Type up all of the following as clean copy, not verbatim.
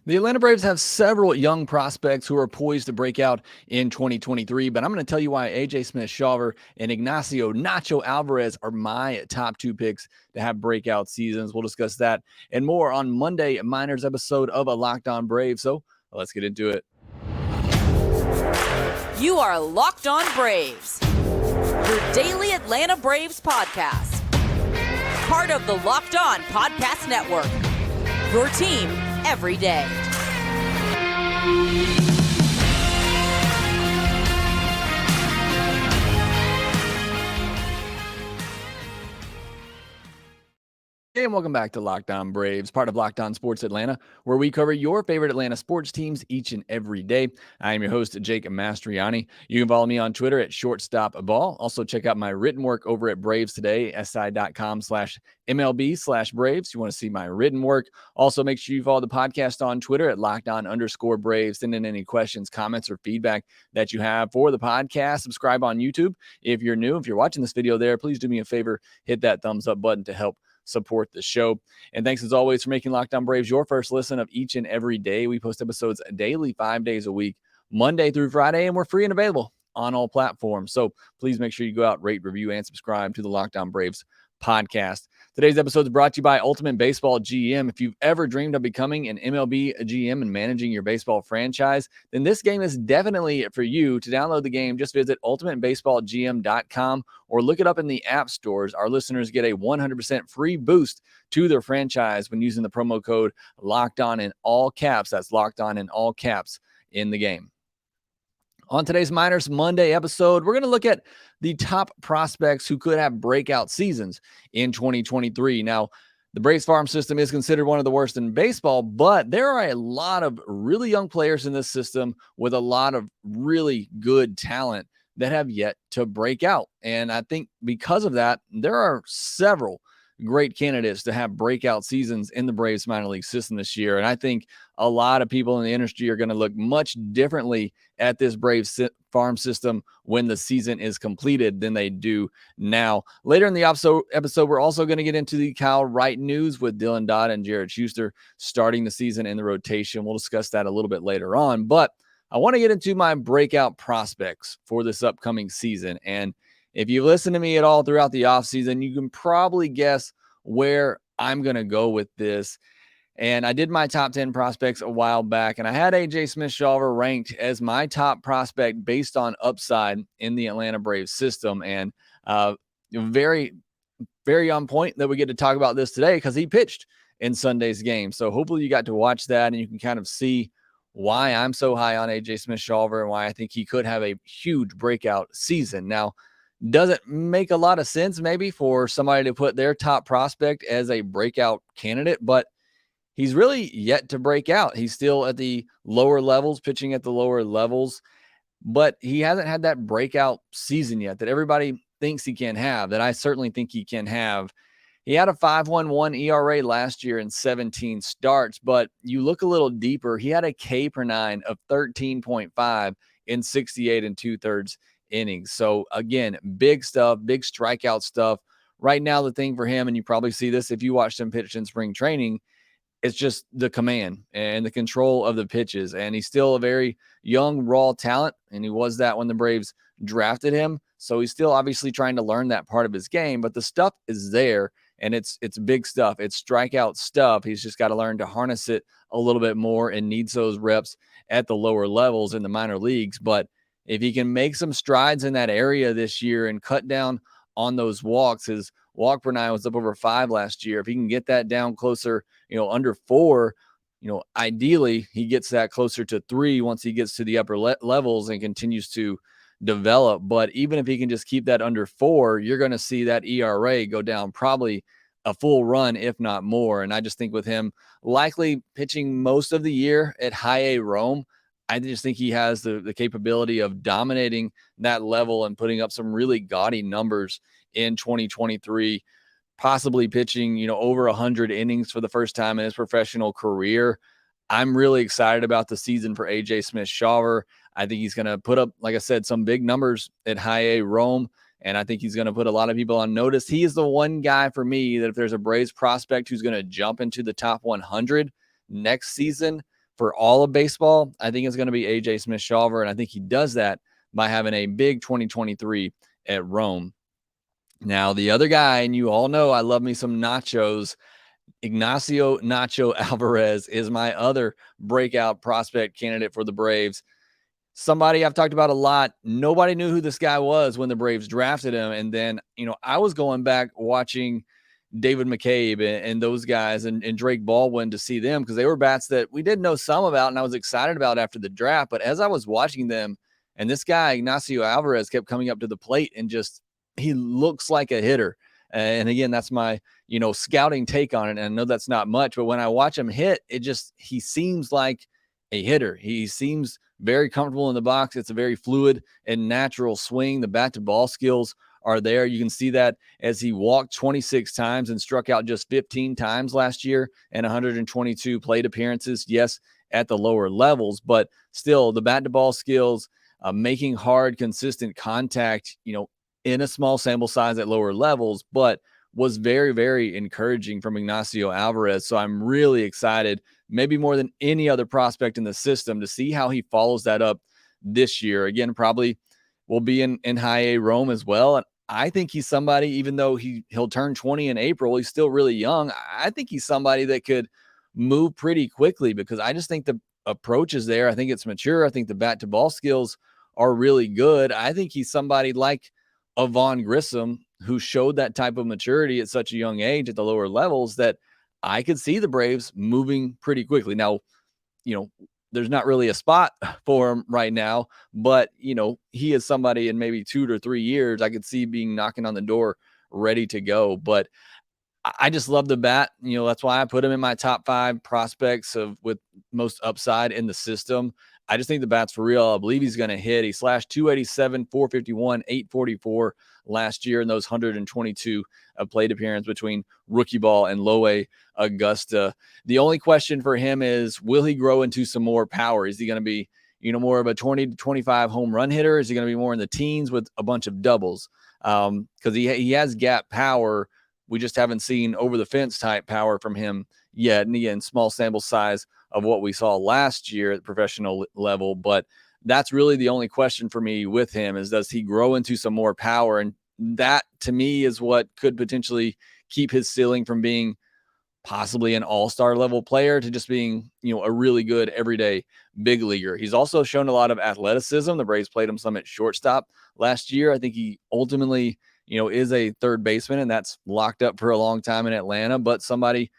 The Atlanta Braves have several young prospects who are poised to break out in 2023, but I'm going to tell you why AJ Smith-Shawver and Ignacio Nacho Alvarez are my top two picks to have breakout seasons. We'll discuss that and more on Monday Miners episode of a Locked On Braves. So let's get into it. You are Locked On Braves, your daily Atlanta Braves podcast. Part of the Locked On Podcast Network, your team every day. Hey, and welcome back to Locked On Braves, part of Locked On Sports Atlanta, where we cover your favorite Atlanta sports teams each and every day. I am your host, Jake Mastriani. You can follow me on Twitter at shortstopball. Also, check out my written work over at Braves Today, si.com/MLB/Braves. You want to see my written work. Also, make sure you follow the podcast on Twitter at LockedOn_Braves. Send in any questions, comments, or feedback that you have for the podcast. Subscribe on YouTube if you're new. If you're watching this video there, please do me a favor, hit that thumbs up button to help support the show. And thanks as always for making Locked On Braves your first listen of each and every day. We post episodes daily, 5 days a week, Monday through Friday, and we're free and available on all platforms. So please make sure you go out, rate, review, and subscribe to the Locked On Braves podcast. Today's episode is brought to you by Ultimate Baseball GM. If you've ever dreamed of becoming an MLB GM and managing your baseball franchise, then this game is definitely for you. To download the game, just visit ultimatebaseballgm.com or look it up in the app stores. Our listeners get a 100% free boost to their franchise when using the promo code Locked On in all caps. That's Locked On in all caps in the game. On today's Miners Monday episode, we're going to look at the top prospects who could have breakout seasons in 2023. Now, the Braves farm system is considered one of the worst in baseball, but there are a lot of really young players in this system with a lot of really good talent that have yet to break out. And I think because of that, there are several great candidates to have breakout seasons in the Braves minor league system this year. And I think a lot of people in the industry are going to look much differently at this Braves farm system when the season is completed than they do now. Later in the episode, we're also going to get into the Kyle Wright news with Dodd and Shuster starting the season in the rotation. We'll discuss that a little bit later on, but I want to get into my breakout prospects for this upcoming season. And if you listen to me at all throughout the offseason, you can probably guess where I'm going to go with this. And I did my top 10 prospects a while back, and I had AJ Smith-Shawver ranked as my top prospect based on upside in the Atlanta Braves system. And very, very on point that we get to talk about this today because he pitched in Sunday's game. So hopefully you got to watch that and you can kind of see why I'm so high on AJ Smith-Shawver and why I think he could have a huge breakout season. Now, doesn't make a lot of sense maybe for somebody to put their top prospect as a breakout candidate, but he's really yet to break out. He's still at the lower levels, pitching at the lower levels, but he hasn't had that breakout season yet that everybody thinks he can have, that I certainly think he can have. He had a 5.11 ERA last year in 17 starts, but you look a little deeper, he had a K per nine of 13.5 in 68 and 2/3 innings. So again, big stuff, big strikeout stuff. Right now, the thing for him, and you probably see this if you watch him pitch in spring training, it's just the command and the control of the pitches. And he's still a very young, raw talent, and he was that when the Braves drafted him. So he's still obviously trying to learn that part of his game, but the stuff is there, and it's big stuff. It's strikeout stuff. He's just got to learn to harness it a little bit more and needs those reps at the lower levels in the minor leagues. But if he can make some strides in that area this year and cut down on those walks, his walk per nine was up over 5 last year. If he can get that down closer, under 4, ideally he gets that closer to 3 once he gets to the upper levels and continues to develop. But even if he can just keep that under 4, you're going to see that ERA go down probably a full run, if not more. And I just think with him likely pitching most of the year at high A Rome, I just think he has the capability of dominating that level and putting up some really gaudy numbers in 2023, possibly pitching, over 100 innings for the first time in his professional career. I'm really excited about the season for AJ Smith-Shawver. I think he's going to put up, like I said, some big numbers at high A Rome, and I think he's going to put a lot of people on notice. He is the one guy for me that if there's a Braves prospect who's going to jump into the top 100 next season, for all of baseball, I think it's going to be AJ Smith-Shawver, and I think he does that by having a big 2023 at Rome. Now, the other guy, and you all know I love me some nachos, Ignacio Nacho Alvarez is my other breakout prospect candidate for the Braves. Somebody I've talked about a lot. Nobody knew who this guy was when the Braves drafted him. And then, I was going back watching David McCabe and those guys and Drake Baldwin to see them because they were bats that we did know some about and I was excited about after the draft. But as I was watching them, and this guy, Ignacio Alvarez, kept coming up to the plate and he looks like a hitter. And again, that's my, scouting take on it. And I know that's not much, but when I watch him hit, he seems like a hitter. He seems very comfortable in the box. It's a very fluid and natural swing. The bat to ball skills are there. You can see that as he walked 26 times and struck out just 15 times last year and 122 plate appearances. Yes, at the lower levels, but still the bat to ball skills, making hard, consistent contact, in a small sample size at lower levels, but was very, very encouraging from Ignacio Alvarez. So I'm really excited, maybe more than any other prospect in the system, to see how he follows that up this year. Again, probably will be in high A Rome as well. And I think he's somebody, even though he'll turn 20 in April, he's still really young. I think he's somebody that could move pretty quickly because I just think the approach is there. I think it's mature. I think the bat to ball skills are really good. I think he's somebody like a Vaughn Grissom who showed that type of maturity at such a young age at the lower levels that I could see the Braves moving pretty quickly. Now, there's not really a spot for him right now, but, he is somebody in maybe 2 to 3 years I could see being knocking on the door ready to go. But I just love the bat. That's why I put him in my top 5 prospects with most upside in the system. I just think the bat's for real. I believe he's going to hit. He slashed 287, 451, 844 last year in those 122 plate appearances between rookie ball and low A Augusta. The only question for him is, will he grow into some more power? Is he going to be, more of a 20 to 25 home run hitter? Is he going to be more in the teens with a bunch of doubles? Because he has gap power. We just haven't seen over the fence type power from him yet. And again, small sample size of what we saw last year at the professional level. But that's really the only question for me with him is, does he grow into some more power? And that to me is what could potentially keep his ceiling from being possibly an all-star level player to just being, a really good everyday big leaguer. He's also shown a lot of athleticism. The Braves played him some at shortstop last year. I think he ultimately, is a third baseman, and that's locked up for a long time in Atlanta, but somebody,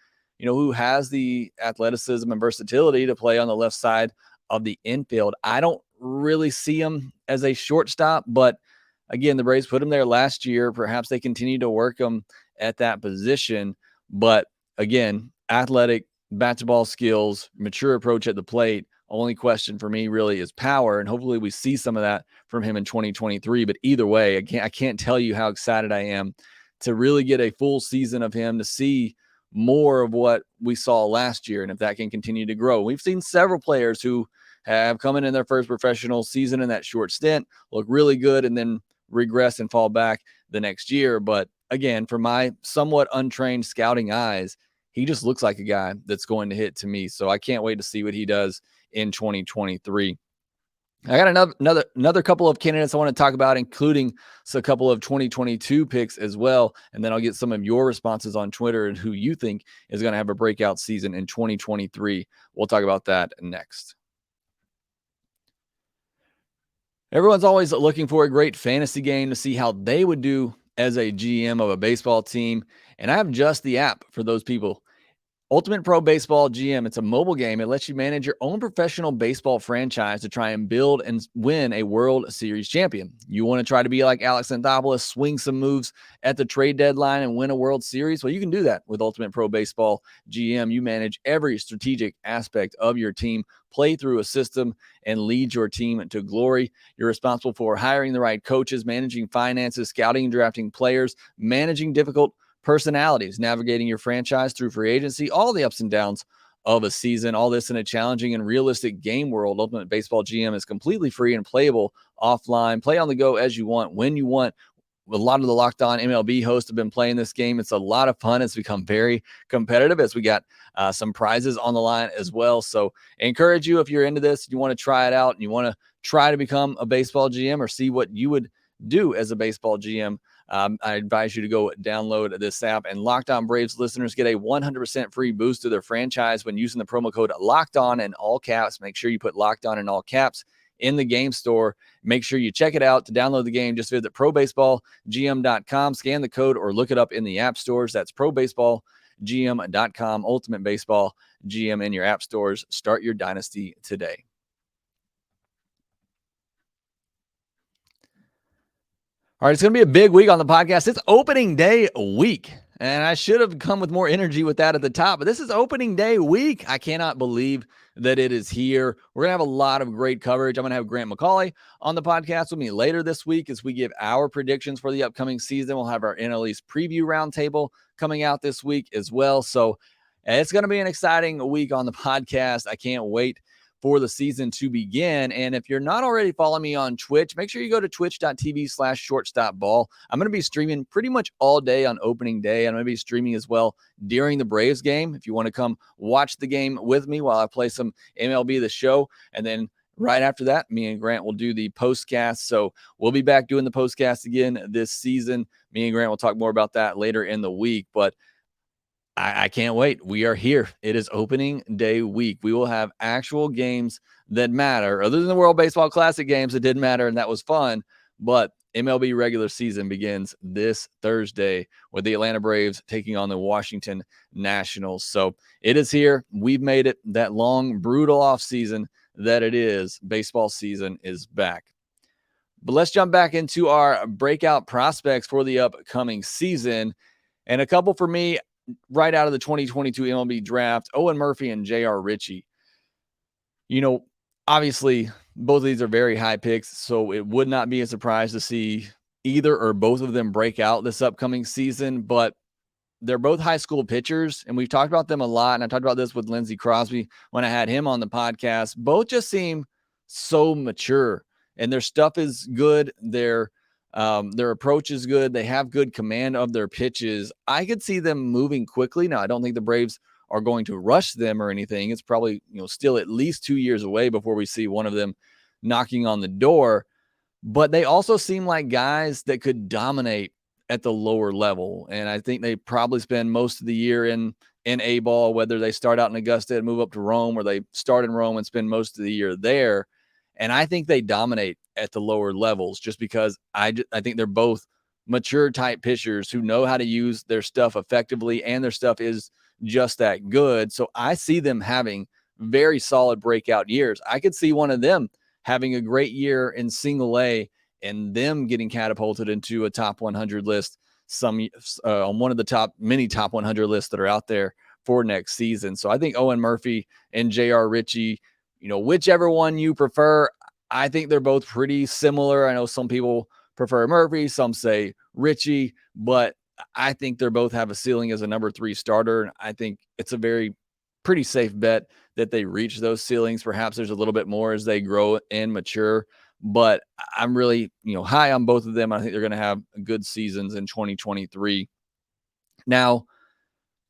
who has the athleticism and versatility to play on the left side of the infield. I don't really see him as a shortstop, but again, the Braves put him there last year. Perhaps they continue to work him at that position. But again, athletic, bat to ball skills, mature approach at the plate. Only question for me really is power, and hopefully we see some of that from him in 2023. But either way, I can't tell you how excited I am to really get a full season of him, to see more of what we saw last year, and if that can continue to grow. We've seen several players who have come in their first professional season in that short stint, look really good, and then regress and fall back the next year. But again, for my somewhat untrained scouting eyes, he just looks like a guy that's going to hit to me. So I can't wait to see what he does in 2023. I got another couple of candidates I want to talk about, including a couple of 2022 picks as well. And then I'll get some of your responses on Twitter and who you think is going to have a breakout season in 2023. We'll talk about that next. Everyone's always looking for a great fantasy game to see how they would do as a GM of a baseball team. And I have just the app for those people. Ultimate Pro Baseball GM. It's a mobile game. It lets you manage your own professional baseball franchise to try and build and win a World Series champion. You want to try to be like Alex Anthopoulos, swing some moves at the trade deadline and win a World Series? Well, you can do that with Ultimate Pro Baseball GM. You manage every strategic aspect of your team, play through a system, and lead your team to glory. You're responsible for hiring the right coaches, managing finances, scouting and drafting players, managing difficult personalities, navigating your franchise through free agency, all the ups and downs of a season, all this in a challenging and realistic game world. Ultimate Baseball GM is completely free and playable offline. Play on the go as you want, when you want, a lot of the Locked On MLB hosts have been playing this game. It's a lot of fun. It's become very competitive as we got some prizes on the line as well. So I encourage you, if you're into this, you want to try it out and you want to try to become a baseball GM or see what you would do as a baseball GM, I advise you to go download this app. And Locked On Braves listeners get a 100% free boost to their franchise when using the promo code Locked On in all caps. Make sure you put Locked On in all caps in the game store. Make sure you check it out. To download the game, just visit probaseballgm.com, scan the code, or look it up in the app stores. That's probaseballgm.com, Ultimate Baseball GM in your app stores. Start your dynasty today. All right, it's going to be a big week on the podcast. It's opening day week, and I should have come with more energy with that at the top, but this is opening day week. I cannot believe that it is here. We're going to have a lot of great coverage. I'm going to have Grant McCauley on the podcast with me later this week as we give our predictions for the upcoming season. We'll have our NL East preview roundtable coming out this week as well. So it's going to be an exciting week on the podcast. I can't wait for the season to begin. And if you're not already following me on Twitch, make sure you go to twitch.tv/shortstopball. I'm going to be streaming pretty much all day on opening day. I'm going to be streaming as well during the Braves game. If you want to come watch the game with me while I play some MLB The Show. And then right after that, me and Grant will do the postcast. So we'll be back doing the postcast again this season. Me and Grant will talk more about that later in the week. But I can't wait. We are here. It is opening day week. We will have actual games that matter, other than the World Baseball Classic games that didn't matter, and that was fun. But MLB regular season begins this Thursday with the Atlanta Braves taking on the Washington Nationals. So it is here. We've made it. That long, brutal offseason that it is. Baseball season is back. But let's jump back into our breakout prospects for the upcoming season. And a couple for me, right out of the 2022 MLB draft, Owen Murphy and J.R. Ritchie. You know, obviously, both of these are very high picks, so it would not be a surprise to see either or both of them break out this upcoming season, but they're both high school pitchers, and we've talked about them a lot, and I talked about this with Lindsey Crosby when I had him on the podcast. Both just seem so mature, and their stuff is good. Their approach is good. They have good command of their pitches. I could see them moving quickly. Now, I don't think the Braves are going to rush them or anything. It's probably, still at least 2 years away before we see one of them knocking on the door. But they also seem like guys that could dominate at the lower level. And I think they probably spend most of the year in A-ball, whether they start out in Augusta and move up to Rome, or they start in Rome and spend most of the year there. And I think they dominate at the lower levels just because I think they're both mature type pitchers who know how to use their stuff effectively, and their stuff is just that good. So I see them having very solid breakout years. I could see one of them having a great year in single A and them getting catapulted into a top 100 list, on one of the many top 100 lists that are out there for next season. So I think Owen Murphy and J.R. Ritchie, whichever one you prefer, I think they're both pretty similar. I know some people prefer Murphy, some say Ritchie, but I think they both have a ceiling as a number 3 starter. And I think it's a pretty safe bet that they reach those ceilings. Perhaps there's a little bit more as they grow and mature, but I'm really, high on both of them. I think they're going to have good seasons in 2023. Now,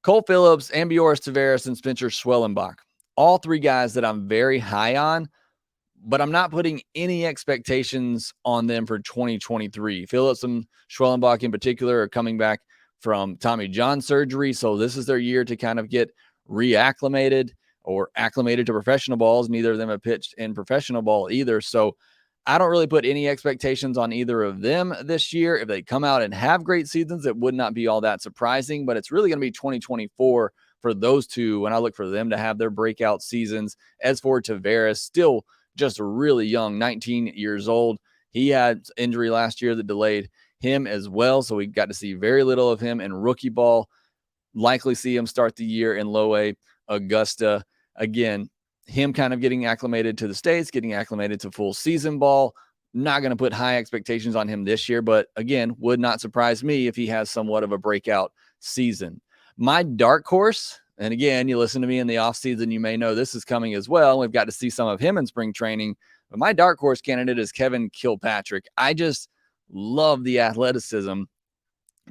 Cole Phillips, Ambioris Tavares, and Spencer Schwellenbach, all 3 guys that I'm very high on, but I'm not putting any expectations on them for 2023. Phillips and Schwellenbach in particular are coming back from Tommy John surgery, so this is their year to kind of get reacclimated or acclimated to professional balls. Neither of them have pitched in professional ball either, so I don't really put any expectations on either of them this year. If they come out and have great seasons, it would not be all that surprising, but it's really going to be 2024 for those two, and I look for them to have their breakout seasons. As for Tavares, still just really young, 19 years old. He had injury last year that delayed him as well, so we got to see very little of him in rookie ball. Likely see him start the year in low A, Augusta. Again, him kind of getting acclimated to the States, getting acclimated to full season ball. Not going to put high expectations on him this year, but again, would not surprise me if he has somewhat of a breakout season. My dark horse, and again, you listen to me in the offseason, you may know this is coming as well. We've got to see some of him in spring training. But my dark horse candidate is Kevin Kilpatrick. I just love the athleticism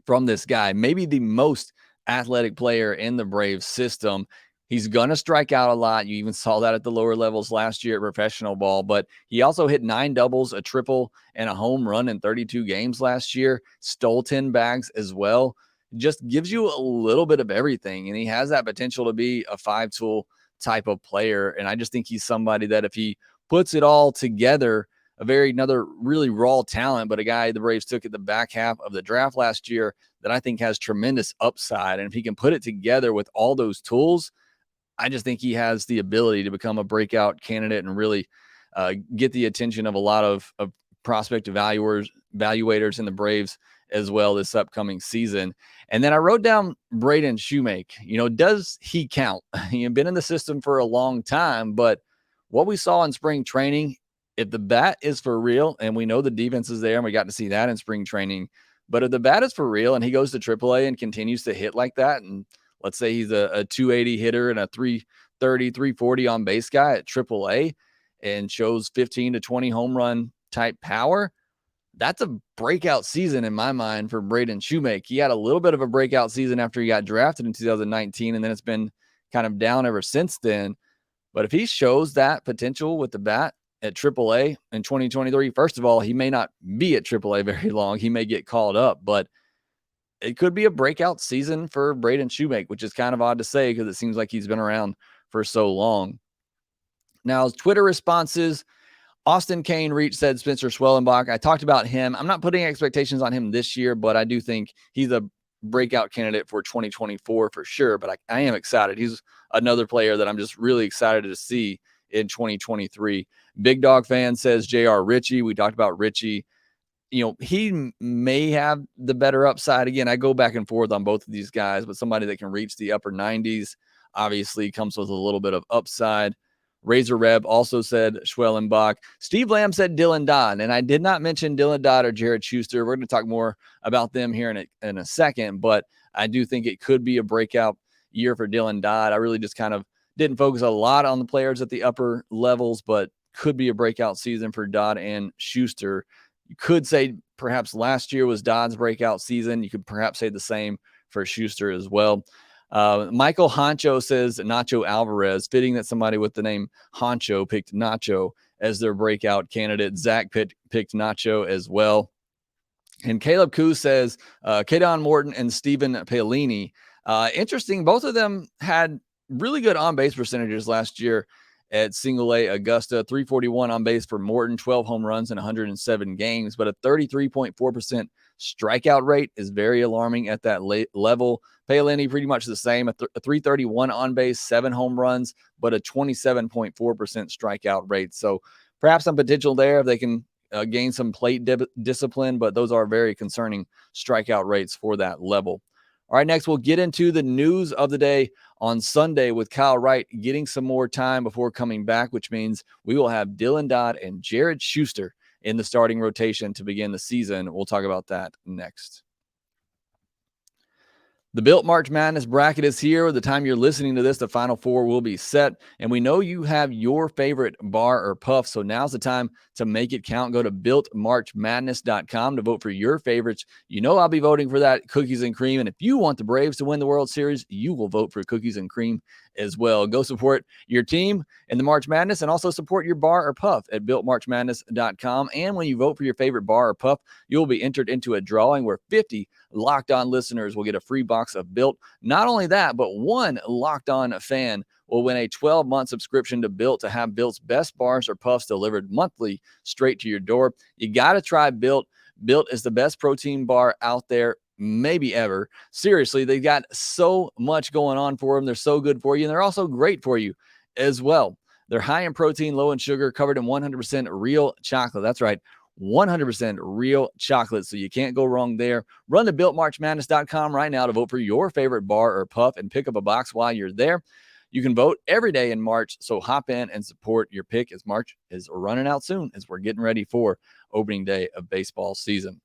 from this guy. Maybe the most athletic player in the Braves system. He's going to strike out a lot. You even saw that at the lower levels last year at professional ball, but he also hit 9 doubles, a triple, and a home run in 32 games last year, stole 10 bags as well. Just gives you a little bit of everything, and he has that potential to be a 5-tool type of player, and I just think he's somebody that if he puts it all together, another really raw talent, but a guy the Braves took at the back half of the draft last year that I think has tremendous upside, and if he can put it together with all those tools, I just think he has the ability to become a breakout candidate and really get the attention of a lot of prospect evaluators in the Braves as well this upcoming season. And then I wrote down Braden Shoemake. Does he count? He's been in the system for a long time, but what we saw in spring training, if the bat is for real, and we know the defense is there, and we got to see that in spring training, but if the bat is for real and he goes to AAA and continues to hit like that, and let's say he's a 280 hitter and a 330, 340 on base guy at AAA and shows 15 to 20 home run type power, that's a breakout season in my mind for Braden Shoemake. He had a little bit of a breakout season after he got drafted in 2019, and then it's been kind of down ever since then. But if he shows that potential with the bat at AAA in 2023, first of all, he may not be at AAA very long. He may get called up, but it could be a breakout season for Braden Shoemake, which is kind of odd to say because it seems like he's been around for so long. Now, Twitter responses, Austin Kane said Spencer Schwellenbach. I talked about him. I'm not putting expectations on him this year, but I do think he's a breakout candidate for 2024 for sure. But I am excited. He's another player that I'm just really excited to see in 2023. Big Dog Fan says J.R. Ritchie. We talked about Ritchie. He may have the better upside. Again, I go back and forth on both of these guys, but somebody that can reach the upper 90s obviously comes with a little bit of upside. Razor Reb also said Schwellenbach. Steve Lamb said Dylan Dodd, and I did not mention Dylan Dodd or Jared Shuster. We're going to talk more about them here in a second, but I do think it could be a breakout year for Dylan Dodd. I really just kind of didn't focus a lot on the players at the upper levels, but could be a breakout season for Dodd and Shuster. You could say perhaps last year was Dodd's breakout season. You could perhaps say the same for Shuster as well. Michael Honcho says Nacho Alvarez, fitting that somebody with the name Honcho picked Nacho as their breakout candidate. Zach picked Nacho as well. And Caleb Koo says Kadon Morton and Stephen Paolini. Interesting. Both of them had really good on-base percentages last year at Single A Augusta. 341 on base for Morton, 12 home runs in 107 games, but a 33.4% strikeout rate is very alarming at that level. Paolini pretty much the same, a 331 on base, 7 home runs, but a 27.4% strikeout rate. So perhaps some potential there if they can gain some plate discipline, but those are very concerning strikeout rates for that level. All right, next we'll get into the news of the day on Sunday with Kyle Wright getting some more time before coming back, which means we will have Dylan Dodd and Jared Shuster in the starting rotation to begin the season. We'll talk about that next. The Built March Madness bracket is here. The time you're listening to this, the Final Four will be set. And we know you have your favorite bar or puff. So now's the time to make it count. Go to BuiltMarchMadness.com to vote for your favorites. You know I'll be voting for that cookies and cream. And if you want the Braves to win the World Series, you will vote for cookies and cream as well. Go support your team in the March Madness and also support your bar or puff at BuiltMarchMadness.com. And when you vote for your favorite bar or puff, you'll be entered into a drawing where 50 Locked On listeners will get a free box of Built. Not only that, but one Locked On fan will win a 12-month subscription to Built to have Built's best bars or puffs delivered monthly straight to your door. You got to try Built. Built is the best protein bar out there, maybe ever. Seriously, they got so much going on for them. They're so good for you, and they're also great for you as well. They're high in protein, low in sugar, covered in 100% real chocolate. That's right. 100% real chocolate, so you can't go wrong there. Run to BuiltMarchMadness.com right now to vote for your favorite bar or puff and pick up a box while you're there. You can vote every day in March, so hop in and support your pick as March is running out soon as we're getting ready for opening day of baseball season.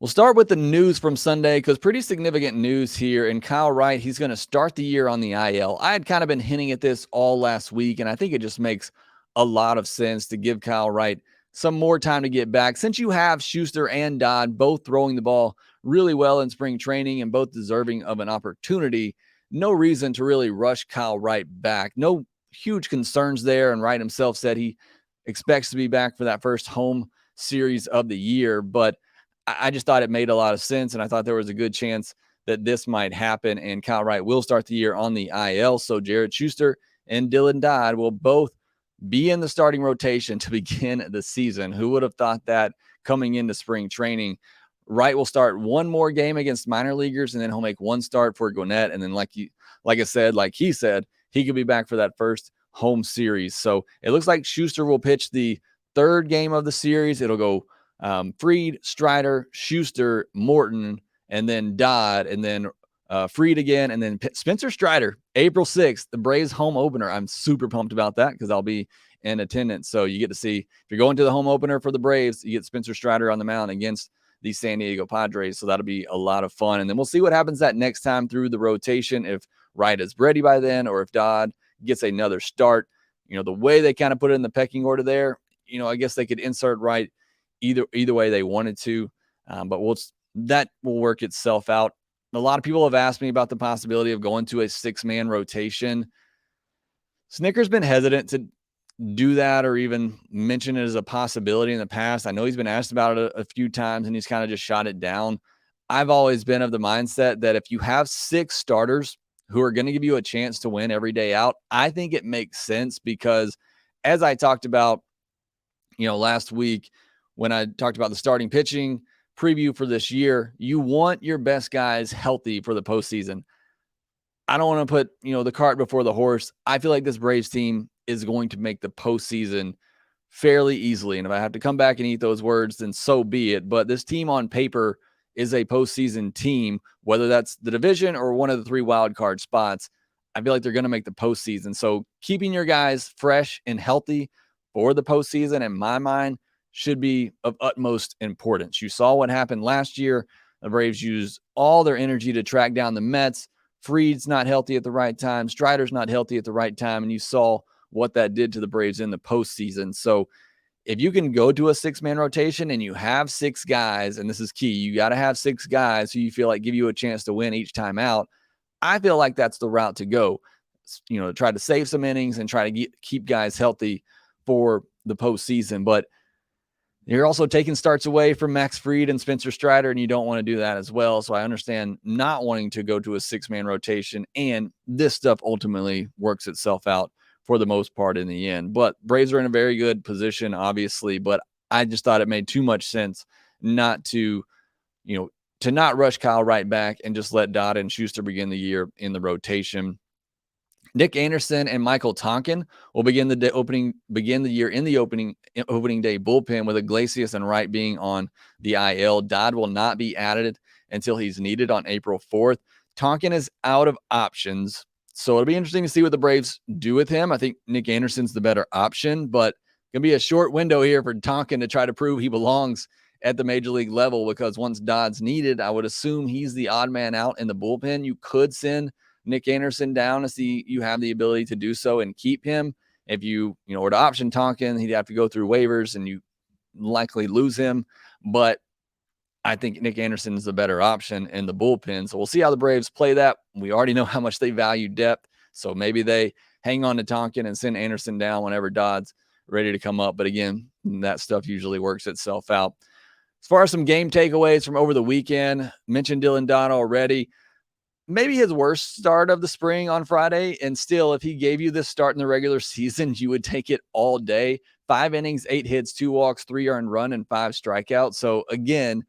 We'll start with the news from Sunday because pretty significant news here. And Kyle Wright, he's going to start the year on the IL. I had kind of been hinting at this all last week, and I think it just makes a lot of sense to give Kyle Wright some more time to get back. Since you have Shuster and Dodd both throwing the ball really well in spring training and both deserving of an opportunity, no reason to really rush Kyle Wright back. No huge concerns there, and Wright himself said he expects to be back for that first home series of the year, but I just thought it made a lot of sense, and I thought there was a good chance that this might happen, and Kyle Wright will start the year on the IL, so Jared Shuster and Dylan Dodd will both be in the starting rotation to begin the season. Who would have thought that coming into spring training? Wright will start one more game against minor leaguers, and then he'll make one start for Gwinnett, and then like he said, he could be back for that first home series. So it looks like Shuster will pitch the third game of the series. It'll go Fried, Strider, Shuster, Morton, and then Dodd, and then Fried again, and then Spencer Strider, April 6th, the Braves home opener. I'm super pumped about that because I'll be in attendance. So you get to see, if you're going to the home opener for the Braves, you get Spencer Strider on the mound against the San Diego Padres. So that'll be a lot of fun. And then we'll see what happens that next time through the rotation, if Wright is ready by then or if Dodd gets another start. The way they kind of put it in the pecking order there, I guess they could insert Wright either way they wanted to, but that will work itself out. A lot of people have asked me about the possibility of going to a 6-man rotation. Snicker's been hesitant to do that or even mention it as a possibility in the past. I know he's been asked about it a few times and he's kind of just shot it down. I've always been of the mindset that if you have 6 starters who are going to give you a chance to win every day out, I think it makes sense because, as I talked about, last week when I talked about the starting pitching preview for this year, you want your best guys healthy for the postseason. I don't want to put, the cart before the horse. I feel like this Braves team is going to make the postseason fairly easily. And if I have to come back and eat those words, then so be it. But this team on paper is a postseason team, whether that's the division or one of the 3 wild card spots. I feel like they're going to make the postseason. So keeping your guys fresh and healthy for the postseason, in my mind, should be of utmost importance. You saw what happened last year. The Braves used all their energy to track down the Mets. Fried's not healthy at the right time. Strider's not healthy at the right time. And you saw what that did to the Braves in the postseason. So if you can go to a 6-man rotation and you have 6 guys, and this is key, you got to have 6 guys who you feel like give you a chance to win each time out. I feel like that's the route to go, try to save some innings and try to keep guys healthy for the postseason. But you're also taking starts away from Max Fried and Spencer Strider, and you don't want to do that as well. So I understand not wanting to go to a 6-man rotation, and this stuff ultimately works itself out for the most part in the end. But Braves are in a very good position, obviously, but I just thought it made too much sense not to not rush Kyle Wright back and just let Dodd and Shuster begin the year in the rotation. Nick Anderson and Michael Tonkin will begin the year in the opening day bullpen, with Ignacio and Wright being on the IL. Dodd will not be added until he's needed on April 4th. Tonkin is out of options, so it'll be interesting to see what the Braves do with him. I think Nick Anderson's the better option, but going to be a short window here for Tonkin to try to prove he belongs at the major league level, because once Dodd's needed, I would assume he's the odd man out in the bullpen. You could send Nick Anderson down to see you have the ability to do so and keep him. If you were to option Tonkin, he'd have to go through waivers and you likely lose him. But I think Nick Anderson is the better option in the bullpen. So we'll see how the Braves play that. We already know how much they value depth. So maybe they hang on to Tonkin and send Anderson down whenever Dodd's ready to come up. But again, that stuff usually works itself out. As far as some game takeaways from over the weekend, mentioned Dylan Dodd already. Maybe his worst start of the spring on Friday. And still, if he gave you this start in the regular season, you would take it all day. 5 innings, 8 hits, 2 walks, 3 earned run, and 5 strikeouts. So again,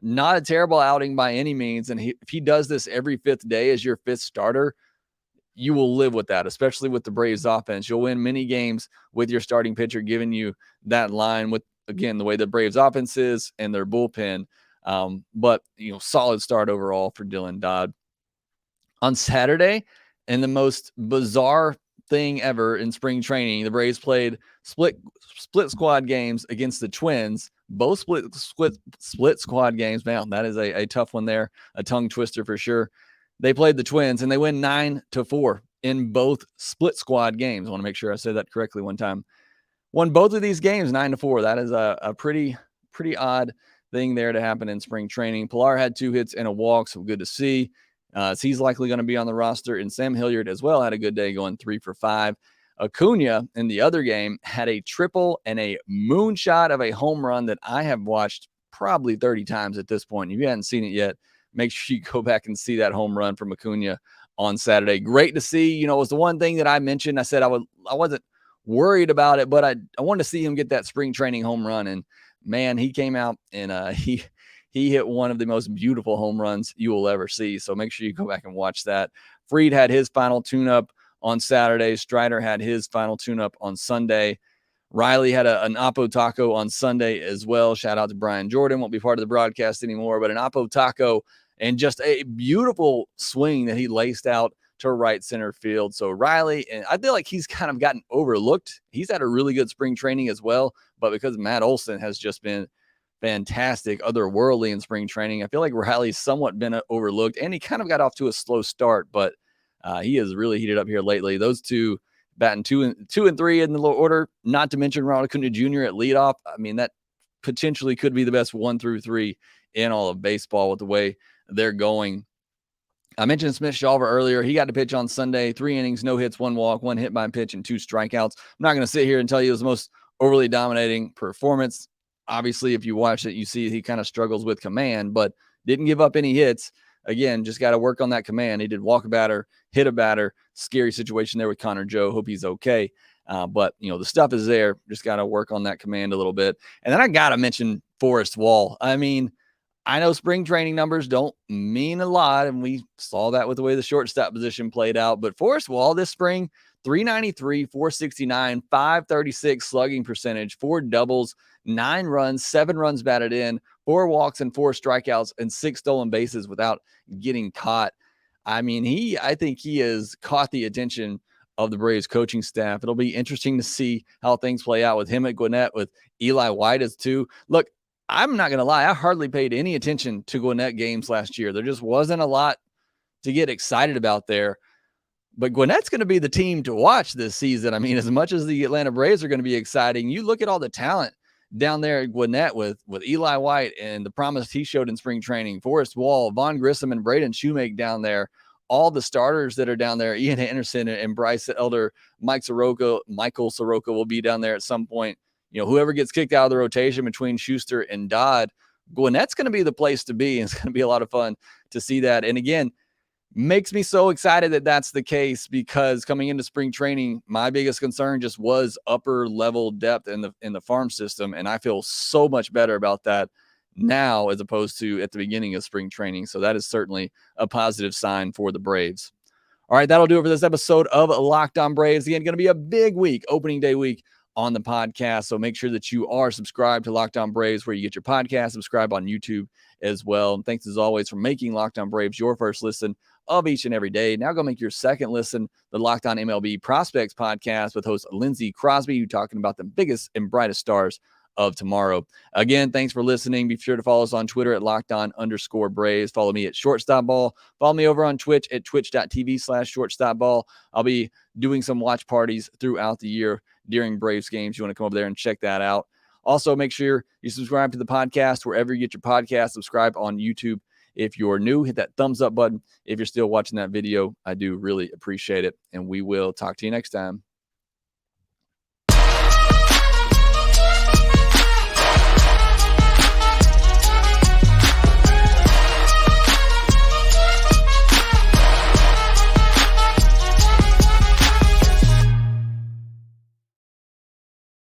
not a terrible outing by any means. And if he does this every 5th day as your 5th starter, you will live with that, especially with the Braves offense. You'll win many games with your starting pitcher giving you that line with, again, the way the Braves offense is and their bullpen. But, solid start overall for Dylan Dodd. On Saturday, in the most bizarre thing ever in spring training, the Braves played split squad games against the Twins. Both split squad games. Man, that is a tough one there, a tongue twister for sure. They played the Twins, and they win 9-4 in both split squad games. I want to make sure I said that correctly one time. won both of these games 9-4. That is a pretty odd thing there to happen in spring training. Pilar had 2 hits and a walk, so good to see. So he's likely going to be on the roster. And Sam Hilliard as well had a good day, going 3 for 5. Acuna in the other game had a triple and a moonshot of a home run that I have watched probably 30 times at this point. If you haven't seen it yet, make sure you go back and see that home run from Acuna on Saturday. Great to see. You know, it was the one thing that I mentioned. I said I wasn't worried about it, but I wanted to see him get that spring training home run. And man, he came out and he hit one of the most beautiful home runs you will ever see. So make sure you go back and watch that. Fried had his final tune-up on Saturday. Strider had his final tune-up on Sunday. Riley had an Oppo taco on Sunday as well. Shout out to Brian Jordan. Won't be part of the broadcast anymore, but an Oppo taco and just a beautiful swing that he laced out to right center field. So Riley, and I feel like he's kind of gotten overlooked. He's had a really good spring training as well, but because Matt Olson has just been fantastic, otherworldly in spring training, I feel like Riley's somewhat been overlooked, and he kind of got off to a slow start, but he has really heated up here lately. Those two batting 2 and 3 in the low order, not to mention Ronald Acuna Jr. at leadoff. I mean, that potentially could be the best 1 through 3 in all of baseball with the way they're going. I mentioned Smith-Shawver earlier. He got to pitch on Sunday, 3 innings, no hits, 1 walk, 1 hit by pitch, and 2 strikeouts. I'm not going to sit here and tell you it was the most overly dominating performance. Obviously, if you watch it, you see he kind of struggles with command, but didn't give up any hits. Again, just got to work on that command. He did walk a batter, hit a batter. Scary situation there with Connor Joe. Hope he's okay. But, you know, the stuff is there. Just got to work on that command a little bit. And then I got to mention Forrest Wall. I mean, I know spring training numbers don't mean a lot, and we saw that with the way the shortstop position played out. But Forrest Wall this spring, 393, 469, 536 slugging percentage, 4 doubles, 9 runs, 7 runs batted in, 4 walks and 4 strikeouts, and 6 stolen bases without getting caught. I mean, I think he has caught the attention of the Braves coaching staff. It'll be interesting to see how things play out with him at Gwinnett, with Eli White as too. Look, I'm not going to lie. I hardly paid any attention to Gwinnett games last year. There just wasn't a lot to get excited about there. But Gwinnett's going to be the team to watch this season. I mean, as much as the Atlanta Braves are going to be exciting, you look at all the talent down there at Gwinnett with Eli White and the promise he showed in spring training, Forrest Wall, Vaughn Grissom, and Braden Shoemake down there. All the starters that are down there, Ian Anderson and Bryce Elder, Michael Soroka will be down there at some point. You know, whoever gets kicked out of the rotation between Shuster and Dodd, Gwinnett's going to be the place to be. And it's going to be a lot of fun to see that. And again, makes me so excited that that's the case, because coming into spring training, my biggest concern just was upper level depth in the farm system. And I feel so much better about that now as opposed to at the beginning of spring training. So that is certainly a positive sign for the Braves. All right, that'll do it for this episode of Locked On Braves. Again, going to be a big week, opening day week on the podcast. So make sure that you are subscribed to Locked On Braves where you get your podcast. Subscribe on YouTube as well. And thanks as always for making Locked On Braves your first listen of each and every day. Now go make your second listen, the Locked On MLB Prospects podcast with host Lindsey Crosby, who's talking about the biggest and brightest stars of tomorrow. Again, thanks for listening. Be sure to follow us on Twitter at LockedOn_Braves. Follow me at Shortstop Ball. Follow me over on Twitch at twitch.tv/ShortstopBall. I'll be doing some watch parties throughout the year during Braves games. You want to come over there and check that out. Also, make sure you subscribe to the podcast wherever you get your podcast. Subscribe on YouTube. If you're new, hit that thumbs up button. If you're still watching that video, I do really appreciate it. And we will talk to you next time.